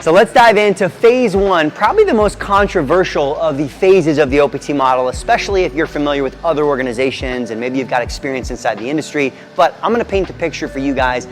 So let's dive into phase one, probably the most controversial of the phases of the OPT model, especially if you're familiar with other organizations and maybe you've got experience inside the industry. But I'm gonna paint the picture for you guys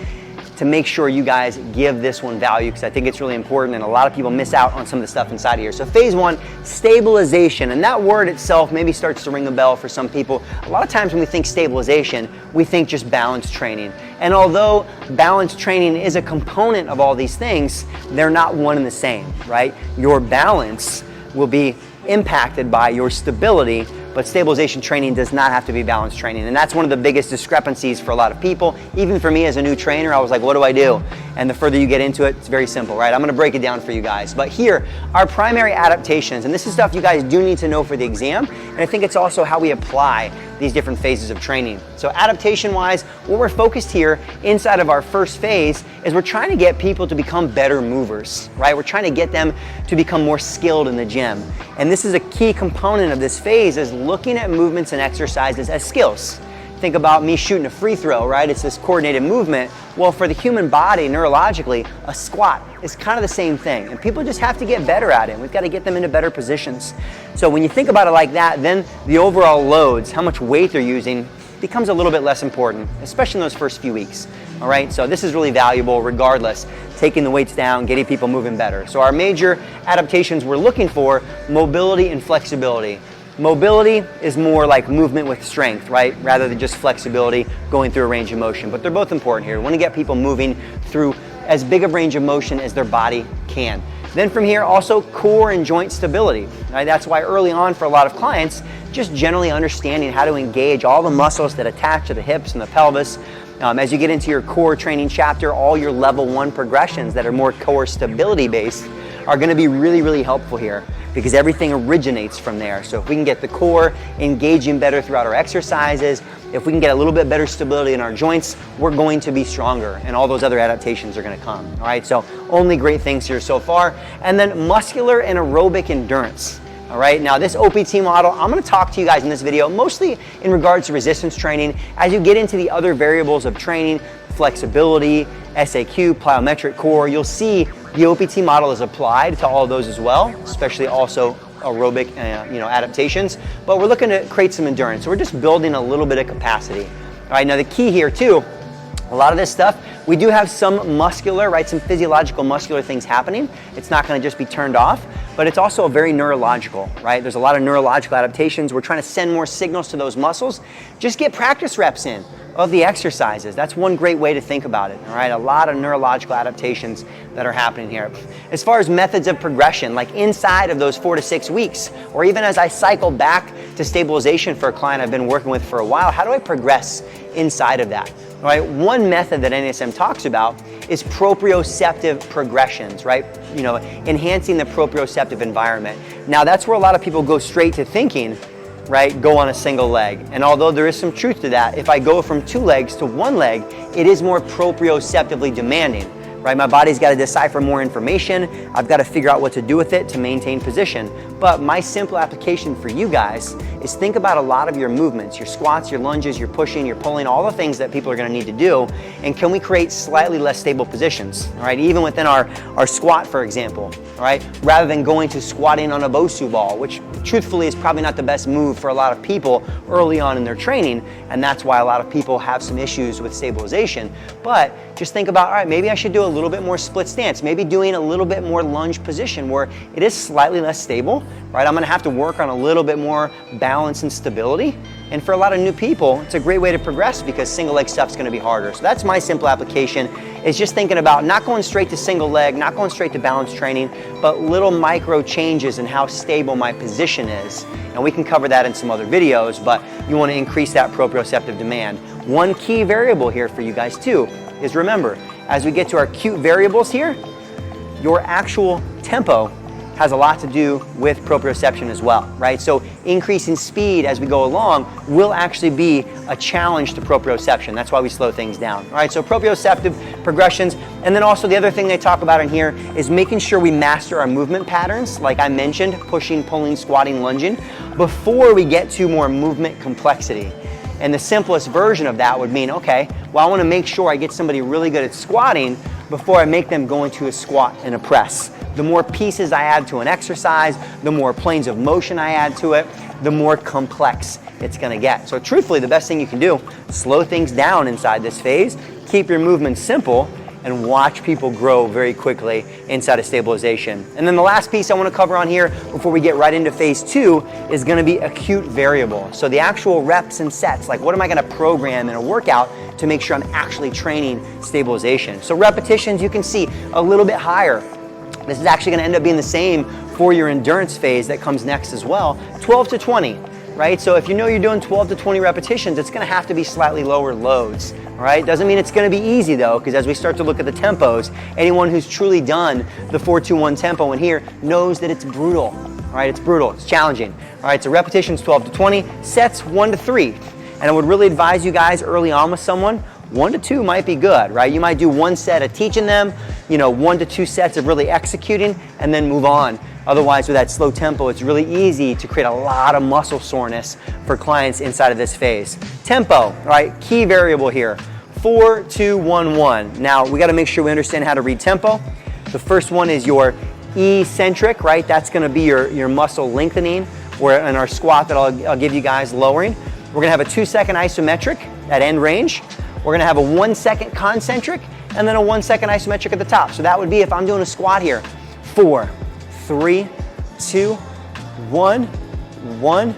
to make sure you guys give this one value, because I think it's really important and a lot of people miss out on some of the stuff inside of here. So phase one, stabilization, and that word itself maybe starts to ring a bell for some people. A lot of times when we think stabilization, we think just balance training. And although balance training is a component of all these things, they're not one and the same, right? Your balance will be impacted by your stability, but stabilization training does not have to be balance training. And that's one of the biggest discrepancies for a lot of people. Even for me as a new trainer, I was like, what do I do? And the further you get into it, it's very simple, right? I'm gonna break it down for you guys. But here, our primary adaptations, and this is stuff you guys do need to know for the exam, and I think it's also how we apply these different phases of training. So adaptation-wise, what we're focused here inside of our first phase is we're trying to get people to become better movers, right? We're trying to get them to become more skilled in the gym. And this is a key component of this phase, is looking at movements and exercises as skills. Think about me shooting a free throw, right? It's this coordinated movement. Well, for the human body, neurologically, a squat is kind of the same thing. And people just have to get better at it. We've got to get them into better positions. So when you think about it like that, then the overall loads, how much weight they're using, becomes a little bit less important, especially in those first few weeks. All right, so this is really valuable regardless, taking the weights down, getting people moving better. So our major adaptations we're looking for, mobility and flexibility. Mobility is more like movement with strength, right? Rather than just flexibility going through a range of motion. But they're both important here. We want to get people moving through as big of range of motion as their body can. Then from here, also core and joint stability. Right? That's why early on for a lot of clients, just generally understanding how to engage all the muscles that attach to the hips and the pelvis. As you get into your core training chapter, all your level 1 progressions that are more core stability based are going to be really, really helpful here, because everything originates from there. So if we can get the core engaging better throughout our exercises, if we can get a little bit better stability in our joints, we're going to be stronger, and all those other adaptations are going to come. All right, so only great things here so far. And then muscular and aerobic endurance. All right, now this OPT model, I'm going to talk to you guys in this video mostly in regards to resistance training. As you get into the other variables of training, flexibility, SAQ, plyometric core, you'll see the OPT model is applied to all of those as well, especially also aerobic adaptations. But we're looking to create some endurance. So we're just building a little bit of capacity. All right, now the key here too, a lot of this stuff, we do have some muscular, right, some physiological muscular things happening. It's not going to just be turned off, but it's also very neurological, right? There's a lot of neurological adaptations. We're trying to send more signals to those muscles. Just get practice reps in of the exercises. That's one great way to think about it, all right? A lot of neurological adaptations that are happening here. As far as methods of progression, like inside of those 4 to 6 weeks, or even as I cycle back to stabilization for a client I've been working with for a while, how do I progress inside of that? All right, one method that NASM talks about is proprioceptive progressions, right? You know, enhancing the proprioceptive environment. Now that's where a lot of people go straight to thinking, right, go on a single leg. And although there is some truth to that, if I go from 2 legs to 1 leg, it is more proprioceptively demanding, right? My body's got to decipher more information. I've got to figure out what to do with it to maintain position. But my simple application for you guys is think about a lot of your movements, your squats, your lunges, your pushing, your pulling, all the things that people are going to need to do. And can we create slightly less stable positions, all right? Even within our squat, for example, all right? Rather than going to squatting on a Bosu ball, which truthfully is probably not the best move for a lot of people early on in their training. And that's why a lot of people have some issues with stabilization. But just think about, all right, maybe I should do a little bit more split stance, maybe doing a little bit more lunge position where it is slightly less stable, right? I'm gonna have to work on a little bit more balance and stability. And for a lot of new people, it's a great way to progress because single leg stuff's gonna be harder. So that's my simple application, is just thinking about not going straight to single leg, not going straight to balance training, but little micro changes in how stable my position is. And we can cover that in some other videos, but you wanna increase that proprioceptive demand. One key variable here for you guys too is, remember, as we get to our cute variables here, your actual tempo has a lot to do with proprioception as well, right? So increasing speed as we go along will actually be a challenge to proprioception. That's why we slow things down. All right, so proprioceptive progressions. And then also the other thing they talk about in here is making sure we master our movement patterns, like I mentioned, pushing, pulling, squatting, lunging, before we get to more movement complexity. And the simplest version of that would mean, okay, well, I want to make sure I get somebody really good at squatting before I make them go into a squat and a press. the more pieces I add to an exercise, the more planes of motion I add to it, the more complex it's gonna get. So truthfully, the best thing you can do, slow things down inside this phase, keep your movements simple, and watch people grow very quickly inside of stabilization. And then the last piece I want to cover on here before we get right into phase 2 is going to be acute variable. So the actual reps and sets, like what am I going to program in a workout to make sure I'm actually training stabilization. So repetitions, you can see a little bit higher. This is actually going to end up being the same for your endurance phase that comes next as well, 12 to 20. Right? So if you know you're doing 12 to 20 repetitions, it's gonna have to be slightly lower loads, all right? Doesn't mean it's gonna be easy though, because as we start to look at the tempos, anyone who's truly done the 4-2-1 tempo in here knows that it's brutal, all right? It's brutal, it's challenging. All right, so repetitions 12 to 20, sets 1 to 3. And I would really advise you guys early on with someone, 1 to 2 might be good, right? You might do 1 set of teaching them, 1 to 2 sets of really executing, and then move on. Otherwise, with that slow tempo, it's really easy to create a lot of muscle soreness for clients inside of this phase. Tempo, right? Key variable here, 4, 2, 1, 1. Now, we gotta make sure we understand how to read tempo. The first one is your eccentric, right? That's gonna be your muscle lengthening, where in our squat that I'll give you guys lowering. We're gonna have a 2-second isometric at end range. We're gonna have a 1-second concentric, and then a 1-second isometric at the top. So that would be if I'm doing a squat here, 4, 3, 2, 1, 1,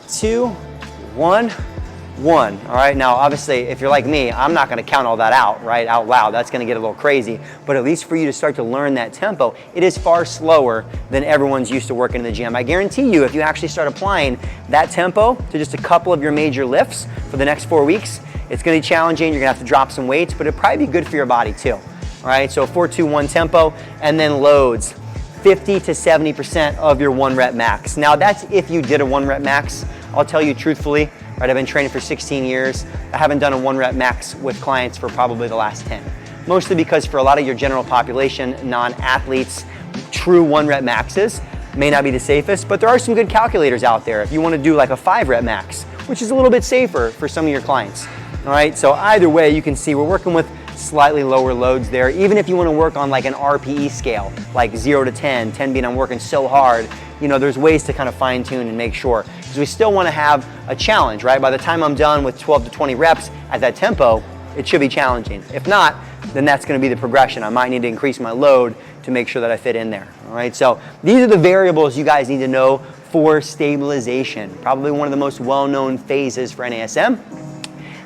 2, 1, 1. All right, now obviously if you're like me, I'm not gonna count all that out, right, out loud. That's gonna get a little crazy. But at least for you to start to learn that tempo, it is far slower than everyone's used to working in the gym. I guarantee you, if you actually start applying that tempo to just a couple of your major lifts for the next 4 weeks, it's gonna be challenging. You're gonna have to drop some weights, but it'll probably be good for your body too. All right, so 4-2-1 tempo, and then loads. 50 to 70% of your 1 rep max. Now that's if you did a 1 rep max. I'll tell you truthfully, right, I've been training for 16 years. I haven't done a 1 rep max with clients for probably the last 10. Mostly because for a lot of your general population, non-athletes, true 1 rep maxes may not be the safest, but there are some good calculators out there if you want to do like a 5 rep max, which is a little bit safer for some of your clients. All right, so either way, you can see we're working with slightly lower loads there. Even if you want to work on like an RPE scale, like 0 to 10, 10 being I'm working so hard, there's ways to kind of fine tune and make sure, because we still want to have a challenge, right? By the time I'm done with 12 to 20 reps at that tempo, it should be challenging. If not, then that's going to be the progression. I might need to increase my load to make sure that I fit in there. All right, so these are the variables you guys need to know for stabilization. Probably one of the most well-known phases for NASM.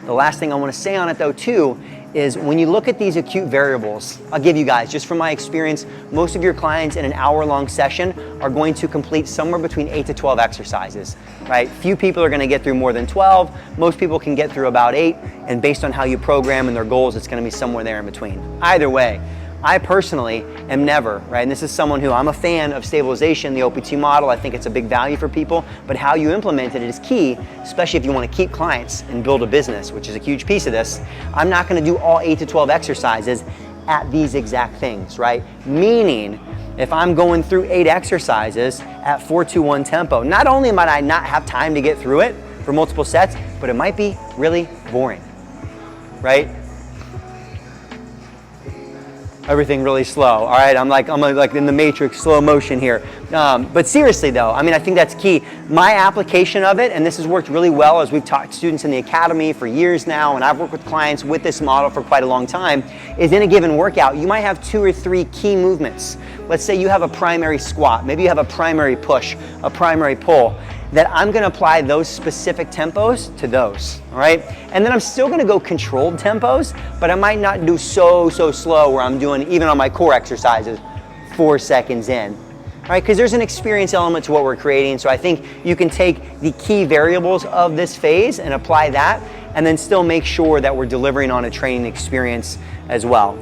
The last thing I want to say on it though too is when you look at these acute variables, I'll give you guys, just from my experience, most of your clients in an hour-long session are going to complete somewhere between 8 to 12 exercises, right? Few people are gonna get through more than 12. Most people can get through about 8, and based on how you program and their goals, it's gonna be somewhere there in between. Either way, I personally am never, right? And this is someone who I'm a fan of stabilization, the OPT model. I think it's a big value for people, but how you implement it is key, especially if you want to keep clients and build a business, which is a huge piece of this. I'm not going to do all 8 to 12 exercises at these exact things, right? Meaning, if I'm going through 8 exercises at 4-2-1 tempo, not only might I not have time to get through it for multiple sets, but it might be really boring, right? Everything really slow, all right? I'm like in the Matrix, slow motion here. But seriously though, I mean, I think that's key. My application of it, and this has worked really well as we've taught students in the academy for years now, and I've worked with clients with this model for quite a long time, is in a given workout, you might have 2 or 3 key movements. Let's say you have a primary squat, maybe you have a primary push, a primary pull, that I'm gonna apply those specific tempos to those, all right? And then I'm still gonna go controlled tempos, but I might not do so slow where I'm doing, even on my core exercises, 4 seconds in, all right? Because there's an experience element to what we're creating, so I think you can take the key variables of this phase and apply that, and then still make sure that we're delivering on a training experience as well.